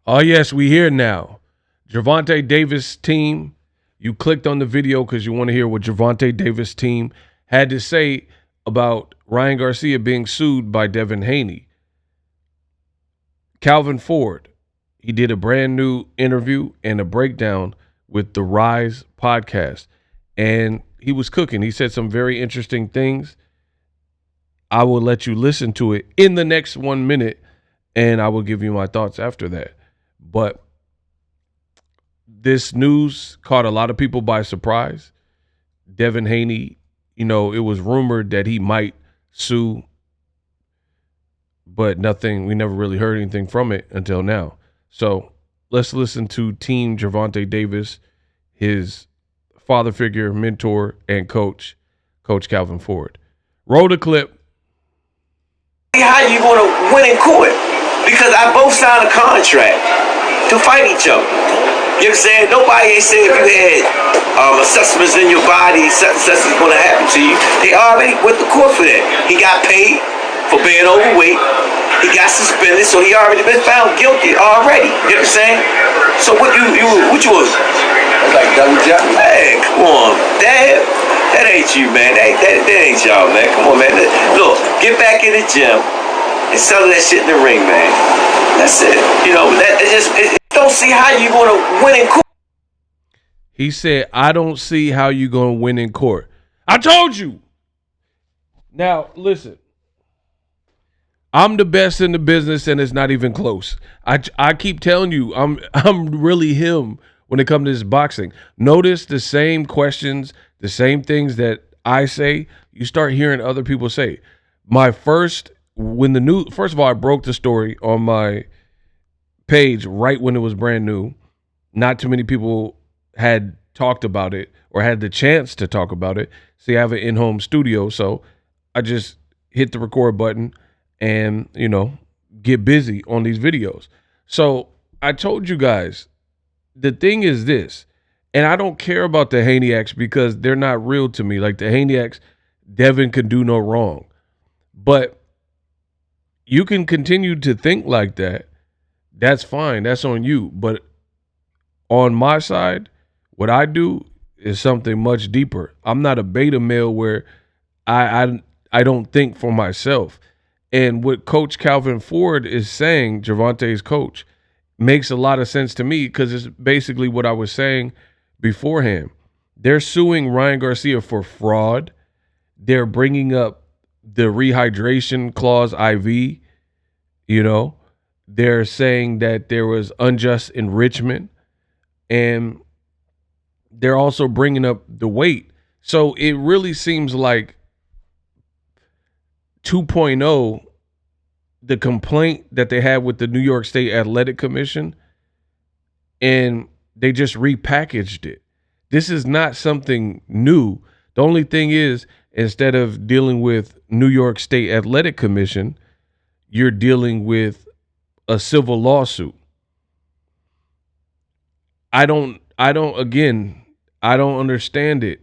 Oh, yes, we here now. Gervonta Davis team. You clicked on the video because you want to hear what Gervonta Davis team had to say about Ryan Garcia being sued by Devin Haney. Calvin Ford, he did a brand new interview and a breakdown with the Rise podcast. And he was cooking. He said some very interesting things. I will let you listen to it in the next 1 minute, and I will give you my thoughts after that. But this news caught a lot of people by surprise. Devin Haney, it was rumored that he might sue, but we never really heard anything from it until now. So let's listen to Team Gervonta Davis, his father figure, mentor, and coach Calvin Ford. Roll the clip. How you going to win in court? Because I both signed a contract to fight each other. You know what I'm saying? Nobody ain't saying if you had assessments in your body, such is going to happen to you. They already went to court for that. He got paid for being overweight. He got suspended, so he already been found guilty already. You know what I'm saying? So what you was? Like double jeopardy. Hey, come on, that ain't you, man. That ain't y'all, man. Come on, man. Look, get back in the gym and settle that shit in the ring, man. That's it. It don't see how you gonna win in court. He said, I don't see how you gonna win in court. I told you. Now, listen. I'm the best in the business, and it's not even close. I keep telling you, I'm really him when it comes to this boxing. Notice the same questions, the same things that I say, you start hearing other people say. First of all, I broke the story on my page right when it was brand new. Not too many people had talked about it or had the chance to talk about it. See, I have an in-home studio, so I just hit the record button and, get busy on these videos. So I told you guys, the thing is this, and I don't care about the Haneyacks because they're not real to me. Like the Haneyacks, Devin can do no wrong. But you can continue to think like that. That's fine. That's on you. But on my side, what I do is something much deeper. I'm not a beta male where I don't think for myself. And what Coach Calvin Ford is saying, Gervonta's coach, makes a lot of sense to me because it's basically what I was saying beforehand. They're suing Ryan Garcia for fraud. They're bringing up the rehydration clause IV. They're saying that there was unjust enrichment. And they're also bringing up the weight. So it really seems like 2.0, the complaint that they had with the New York State Athletic Commission, and they just repackaged it. This is not something new. The only thing is, instead of dealing with New York State Athletic Commission, you're dealing with a civil lawsuit. I don't understand it.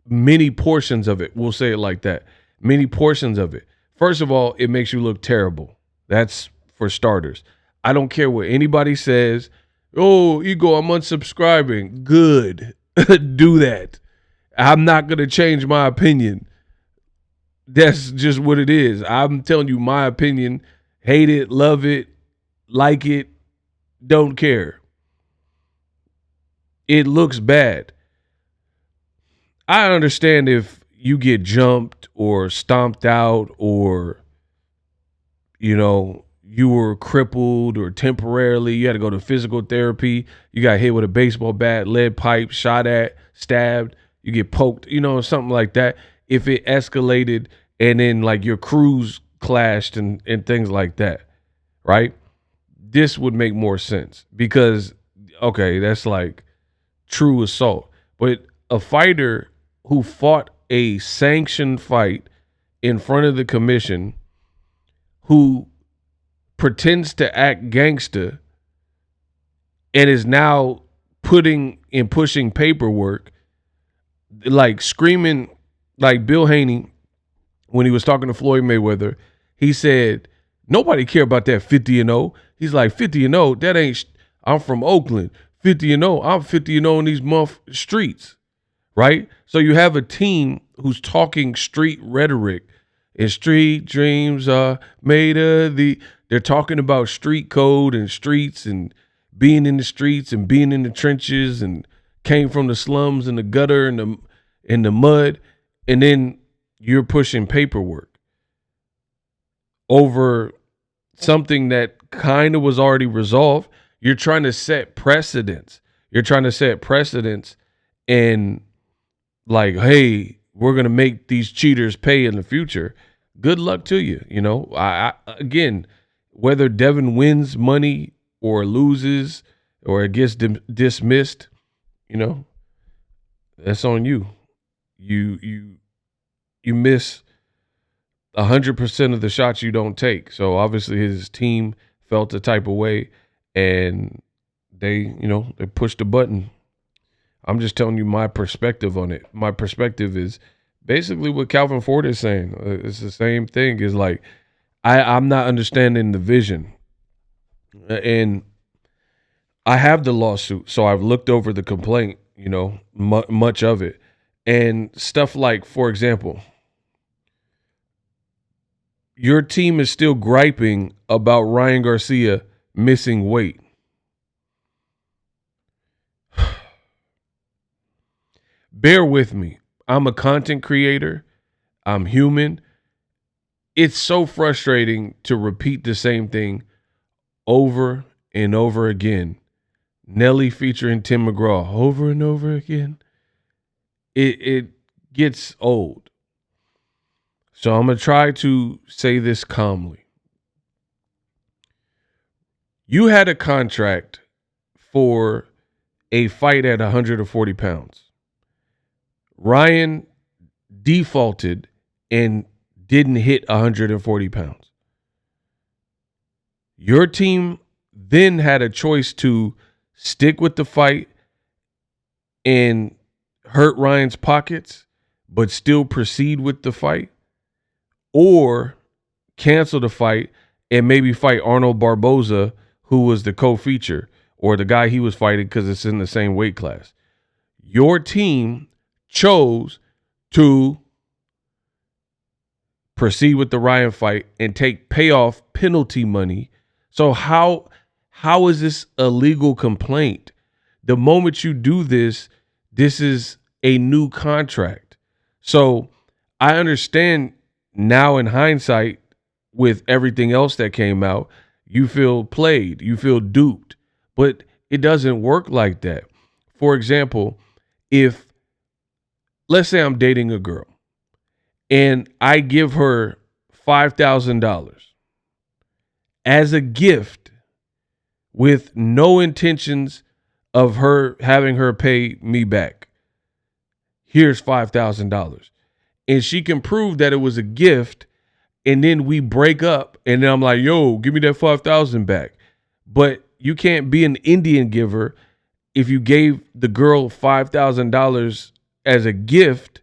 Many portions of it, we'll say it like that. Many portions of it. First of all, it makes you look terrible. That's for starters. I don't care what anybody says. Oh, Ego, I'm unsubscribing. Good. Do that. I'm not going to change my opinion. That's just what it is. I'm telling you my opinion. Hate it, love it, like it, don't care. It looks bad. I understand if you get jumped or stomped out or, you were crippled or temporarily, you had to go to physical therapy, you got hit with a baseball bat, lead pipe, shot at, stabbed, you get poked, something like that. If it escalated and then like your crews clashed and things like that, right? This would make more sense because, okay, that's like true assault. But a fighter who fought a sanctioned fight in front of the commission, who pretends to act gangster and is now pushing paperwork, like screaming, like Bill Haney, when he was talking to Floyd Mayweather, he said, nobody care about that 50-0. He's like, 50-0, that ain't I'm from Oakland, 50-0. I'm 50-0 in these streets, right? So you have a team who's talking street rhetoric, and street dreams are made of the. They're talking about street code and streets and being in the streets and being in the trenches and came from the slums and the gutter and the mud, and then you're pushing paperwork over something that kind of was already resolved. You're trying to set precedents. You're trying to set precedents and like, hey, we're going to make these cheaters pay in the future. Good luck to you. You know, I again, whether Devin wins money or loses or it gets dismissed, you know, that's on you. You miss 100% of the shots you don't take. So obviously his team felt the type of way and they pushed the button. I'm just telling you my perspective on it. My perspective is basically what Calvin Ford is saying. It's the same thing. Is like, I'm not understanding the vision. And I have the lawsuit, so I've looked over the complaint, much of it. And stuff like, for example, your team is still griping about Ryan Garcia missing weight. Bear with me. I'm a content creator. I'm human. It's so frustrating to repeat the same thing over and over again. Nelly featuring Tim McGraw over and over again. It gets old. So I'm going to try to say this calmly. You had a contract for a fight at 140 pounds. Ryan defaulted and didn't hit 140 pounds. Your team then had a choice to stick with the fight and hurt Ryan's pockets, but still proceed with the fight, or cancel the fight and maybe fight Arnold Barboza, who was the co-feature, or the guy he was fighting because it's in the same weight class. Your team chose to proceed with the Ryan fight and take payoff penalty money. So how is this a legal complaint? The moment you do this, this is a new contract. So I understand now in hindsight, with everything else that came out, you feel played, you feel duped, but it doesn't work like that. For example, if let's say I'm dating a girl and I give her $5,000 as a gift with no intentions of her having her pay me back. Here's $5,000. And she can prove that it was a gift, and then we break up, and then I'm like, yo, give me that $5,000 back. But you can't be an Indian giver if you gave the girl $5,000 as a gift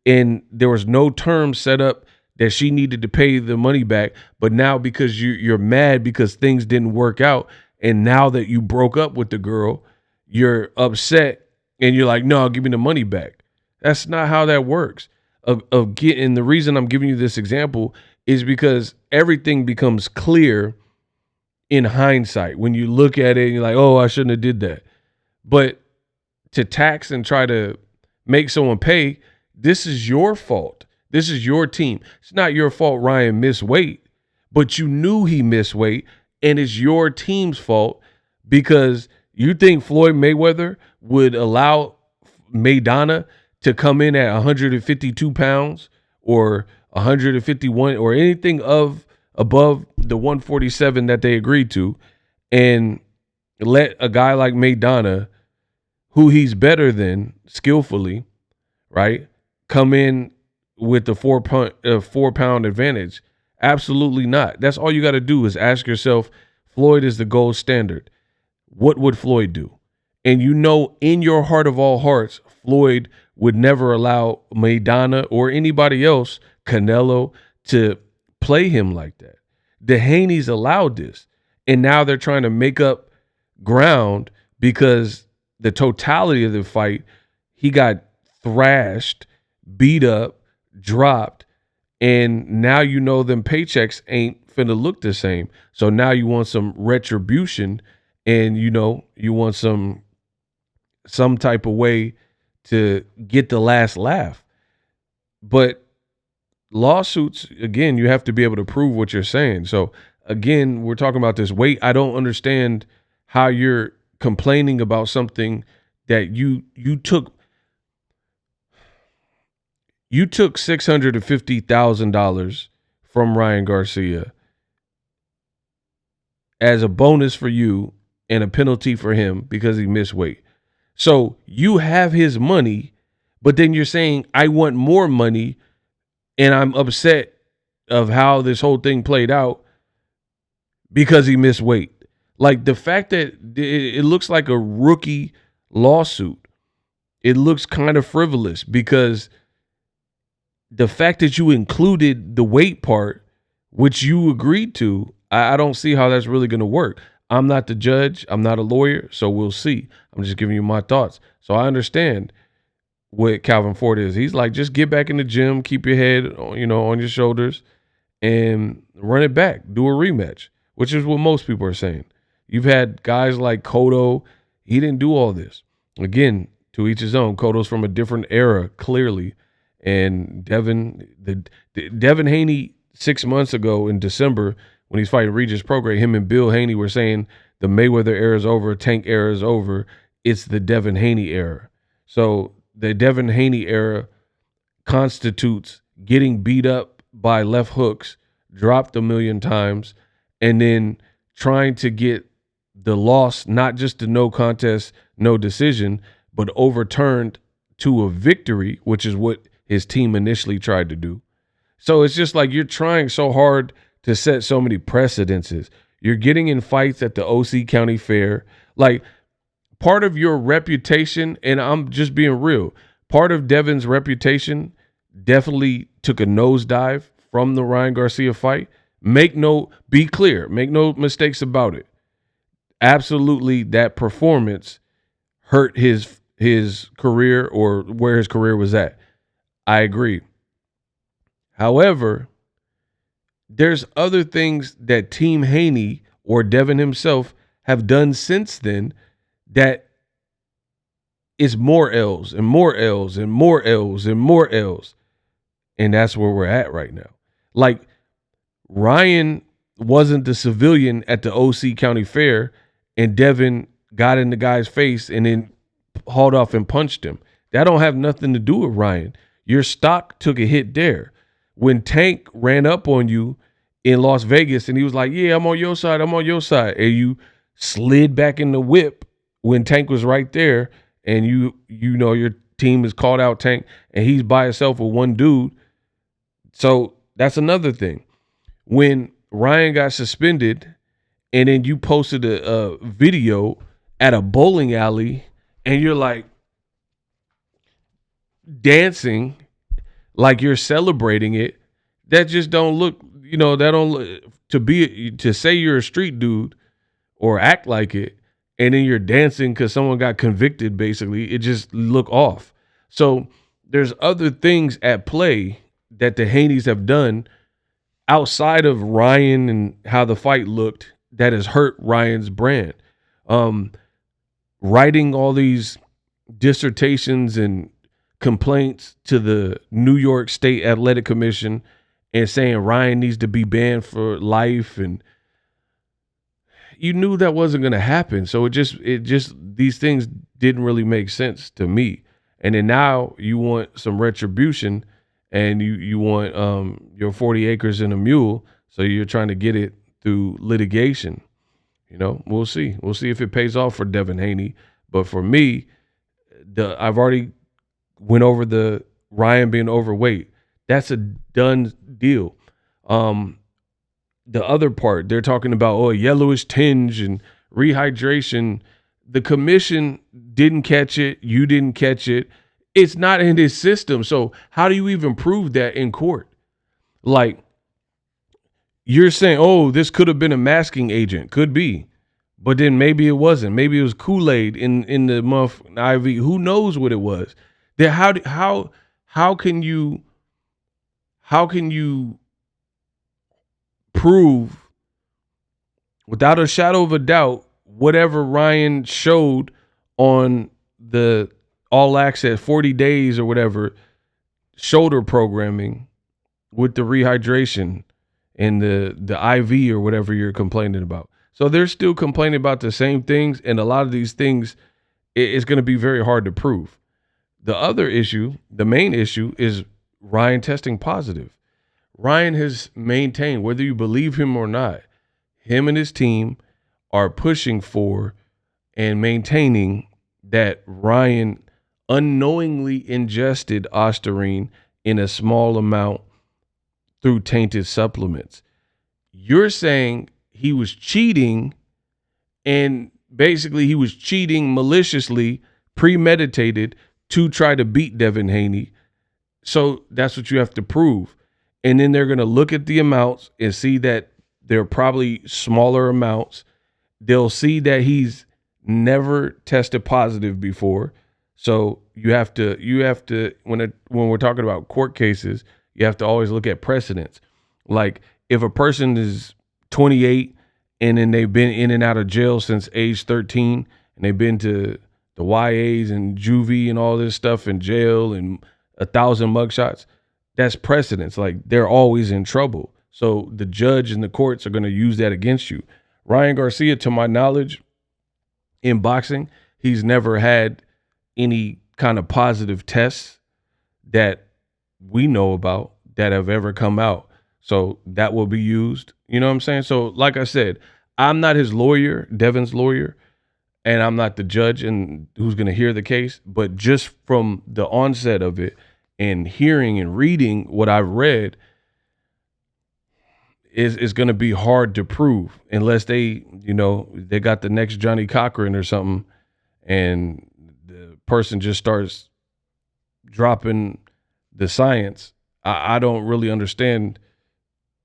and there was no term set up that she needed to pay the money back. But now because you're mad because things didn't work out, and now that you broke up with the girl, you're upset and you're like, no, give me the money back. That's not how that works. And the reason I'm giving you this example is because everything becomes clear in hindsight. When you look at it and you're like, oh, I shouldn't have did that. But to tax and try to make someone pay, this is your fault. This is your team. It's not your fault Ryan missed weight, but you knew he missed weight, and it's your team's fault because you think Floyd Mayweather would allow Maidana to come in at 152 pounds or 151 or anything above the 147 that they agreed to, and let a guy like Maidana, who he's better than skillfully, right, come in with the 4-pound advantage? Absolutely not. That's all you got to do is ask yourself, Floyd is the gold standard. What would Floyd do? And in your heart of all hearts, Floyd would never allow Maidana or anybody else, Canelo, to play him like that. The Haneys allowed this. And now they're trying to make up ground because the totality of the fight, he got thrashed, beat up, dropped, and now you know them paychecks ain't finna look the same. So now you want some retribution, and you want some type of way to get the last laugh. But lawsuits, again, you have to be able to prove what you're saying. So again, we're talking about this weight. I don't understand how you're complaining about something that you took $650,000 from Ryan Garcia as a bonus for you and a penalty for him because he missed weight. So you have his money, but then you're saying, I want more money, and I'm upset of how this whole thing played out because he missed weight. Like, the fact that it looks like a rookie lawsuit, it looks kind of frivolous because the fact that you included the weight part, which you agreed to, I don't see how that's really going to work. I'm not the judge. I'm not a lawyer, so we'll see. I'm just giving you my thoughts. So I understand what Calvin Ford is. He's like, just get back in the gym, keep your head, on your shoulders, and run it back. Do a rematch, which is what most people are saying. You've had guys like Cotto. He didn't do all this. Again, to each his own. Cotto's from a different era, clearly. And Devin Haney 6 months ago in December, when he's fighting Regis Prograis, him and Bill Haney were saying the Mayweather era is over, Tank era is over. It's the Devin Haney era. So the Devin Haney era constitutes getting beat up by left hooks, dropped a million times, and then trying to get the loss, not just a no contest, no decision, but overturned to a victory, which is what his team initially tried to do. So it's just like you're trying so hard to set so many precedences. You're getting in fights at the OC County Fair. Like, part of your reputation, and I'm just being real, part of Devin's reputation definitely took a nosedive from the Ryan Garcia fight. Be clear, make no mistakes about it. Absolutely, that performance hurt his career or where his career was at. I agree. However, there's other things that Team Haney or Devin himself have done since then that is more L's and more L's and more L's and more L's. And that's where we're at right now. Like, Ryan wasn't the civilian at the OC County Fair, and Devin got in the guy's face and then hauled off and punched him. That don't have nothing to do with Ryan. Your stock took a hit there. When Tank ran up on you in Las Vegas and he was like, yeah, I'm on your side, and you slid back in the whip when Tank was right there, and you know your team has called out Tank and he's by himself with one dude. So that's another thing. When Ryan got suspended and then you posted a video at a bowling alley and you're like dancing like you're celebrating it, that just don't look, that don't look, to say you're a street dude or act like it, and then you're dancing because someone got convicted, basically, it just look off. So there's other things at play that the Haneys have done outside of Ryan and how the fight looked that has hurt Ryan's brand. Writing all these dissertations and complaints to the New York State Athletic Commission and saying Ryan needs to be banned for life, and you knew that wasn't going to happen. So it just these things didn't really make sense to me. And then now you want some retribution, and you want your 40 acres and a mule, so you're trying to get it through litigation. We'll see. We'll see if it pays off for Devin Haney. But for me, I've already went over the Ryan being overweight. That's a done deal. The other part, they're talking about, a yellowish tinge and rehydration. The commission didn't catch it. You didn't catch it. It's not in his system. So how do you even prove that in court? Like, you're saying, this could have been a masking agent. Could be. But then maybe it wasn't. Maybe it was Kool-Aid in the month IV. Who knows what it was? Then how can you prove without a shadow of a doubt whatever Ryan showed on the All Access 40 days or whatever shoulder programming with the rehydration and the IV or whatever you're complaining about? So they're still complaining about the same things, and a lot of these things it's going to be very hard to prove. The other issue, the main issue, is Ryan testing positive. Ryan has maintained, whether you believe him or not, him and his team are pushing for and maintaining that Ryan unknowingly ingested Ostarine in a small amount through tainted supplements. You're saying he was cheating, and basically he was cheating maliciously, premeditated to try to beat Devin Haney. So that's what you have to prove. And then they're going to look at the amounts and see that they're probably smaller amounts. They'll see that he's never tested positive before. So you have to when we're talking about court cases, you have to always look at precedents. Like if a person is 28 and then they've been in and out of jail since age 13 and they've been to the YAs and juvie and all this stuff in jail and 1,000 mugshots, that's precedence. Like they're always in trouble. So the judge and the courts are going to use that against you. Ryan Garcia, to my knowledge, in boxing, he's never had any kind of positive tests that we know about that have ever come out. So that will be used. You know what I'm saying? So like I said, I'm not his lawyer, Devin's lawyer, and I'm not the judge and who's going to hear the case. But just from the onset of it and hearing and reading what I've read, is going to be hard to prove unless they got the next Johnny Cochran or something and the person just starts dropping the science. I don't really understand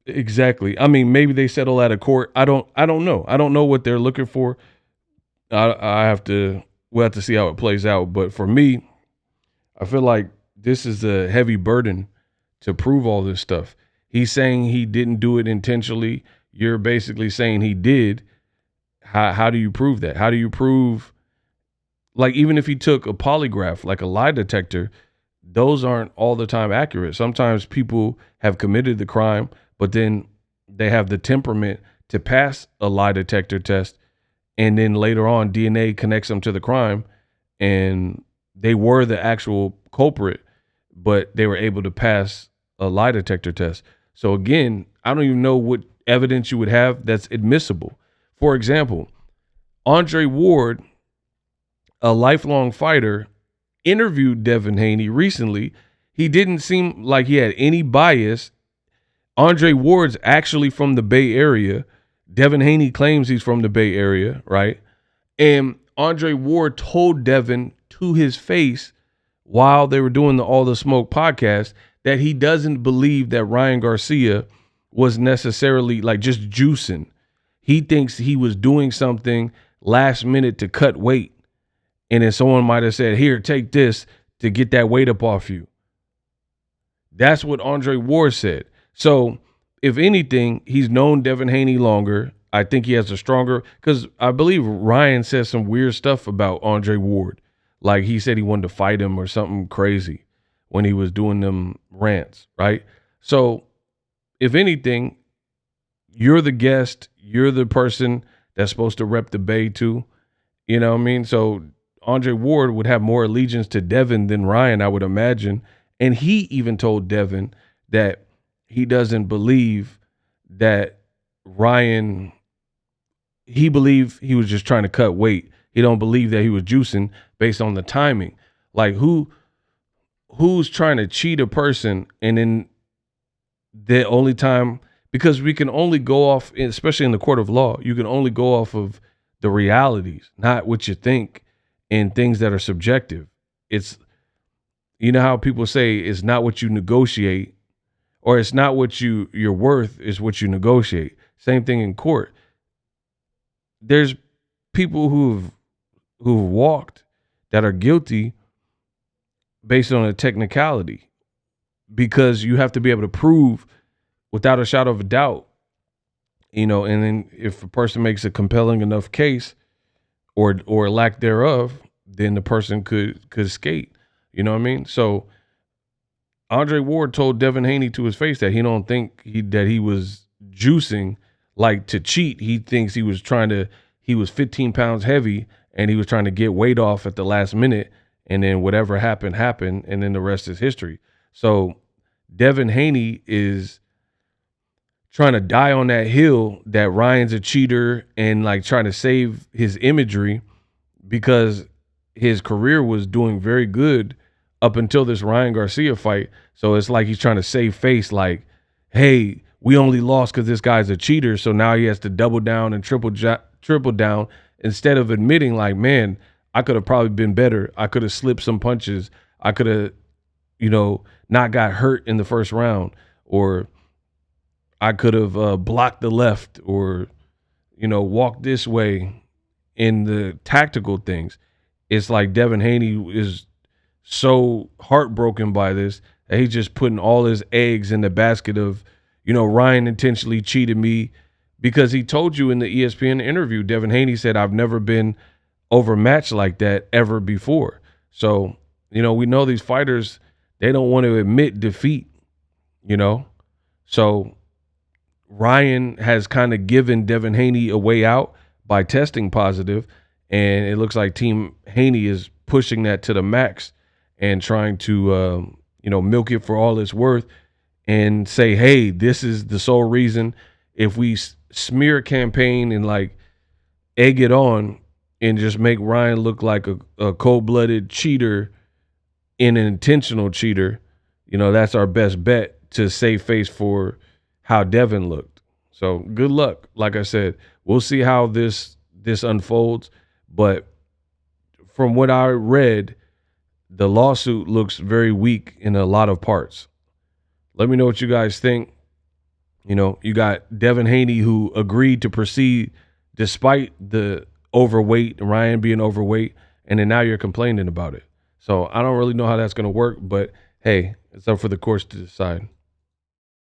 exactly. I mean, maybe they settle out of court. I don't know. I don't know what they're looking for. We'll have to see how it plays out. But for me, I feel like this is a heavy burden to prove all this stuff. He's saying he didn't do it intentionally. You're basically saying he did. How do you prove that? How do you prove, like, even if he took a polygraph, like a lie detector, those aren't all the time accurate. Sometimes people have committed the crime, but then they have the temperament to pass a lie detector test, and then later on DNA connects them to the crime, and they were the actual culprit, but they were able to pass a lie detector test. So again, I don't even know what evidence you would have that's admissible. For example, Andre Ward, a lifelong fighter, interviewed Devin Haney recently. He didn't seem like he had any bias. Andre Ward's actually from the Bay Area. Devin Haney claims he's from the Bay Area, right? And Andre Ward told Devin to his face while they were doing the All the Smoke podcast that he doesn't believe that Ryan Garcia was necessarily like just juicing. He thinks he was doing something last minute to cut weight. And then someone might have said, here, take this to get that weight up off you. That's what Andre Ward said. So if anything, he's known Devin Haney longer. I think he has a stronger, because I believe Ryan said some weird stuff about Andre Ward. Like he said he wanted to fight him or something crazy when he was doing them rants, right? So if anything, you're the guest, you're the person that's supposed to rep the Bay too. You know what I mean? So Andre Ward would have more allegiance to Devin than Ryan, I would imagine. And he even told Devin that he doesn't believe that Ryan, he believed he was just trying to cut weight. He don't believe that he was juicing based on the timing. Like who's trying to cheat a person, and then the only time, because we can only go off, especially in the court of law, you can only go off of the realities, not what you think and things that are subjective. It's, you know how people say it's not what you negotiate, or it's not what you're worth, is what you negotiate. Same thing in court. There's people who've walked that are guilty based on a technicality, because you have to be able to prove without a shadow of a doubt, and then if a person makes a compelling enough case or lack thereof, then the person could skate. You know what I mean? So Andre Ward told Devin Haney to his face that he don't think that he was juicing like to cheat. He thinks he was 15 pounds heavy and he was trying to get weight off at the last minute, and then whatever happened, and then the rest is history. So Devin Haney is trying to die on that hill that Ryan's a cheater and like trying to save his imagery, because his career was doing very good up until this Ryan Garcia fight. So it's like he's trying to save face, like, hey, we only lost because this guy's a cheater, so now he has to double down and triple down, instead of admitting like, man, I could have probably been better. I could have slipped some punches. I could have, not got hurt in the first round, or I could have blocked the left, or, walked this way in the tactical things. It's like Devin Haney is so heartbroken by this that he's just putting all his eggs in the basket of, Ryan intentionally cheated me, because he told you in the ESPN interview, Devin Haney said, I've never been overmatched like that ever before. So, we know these fighters, they don't want to admit defeat, So Ryan has kind of given Devin Haney a way out by testing positive, and it looks like Team Haney is pushing that to the max and trying to, milk it for all it's worth and say, hey, this is the sole reason. If we smear campaign and like egg it on and just make Ryan look like a cold-blooded cheater and an intentional cheater, that's our best bet to save face for how Devin looked. So good luck. Like I said, we'll see how this unfolds. But from what I read, the lawsuit looks very weak in a lot of parts. Let me know what you guys think. You got Devin Haney, who agreed to proceed despite the overweight, Ryan being overweight, and then now you're complaining about it. So I don't really know how that's going to work, but hey, it's up for the courts to decide.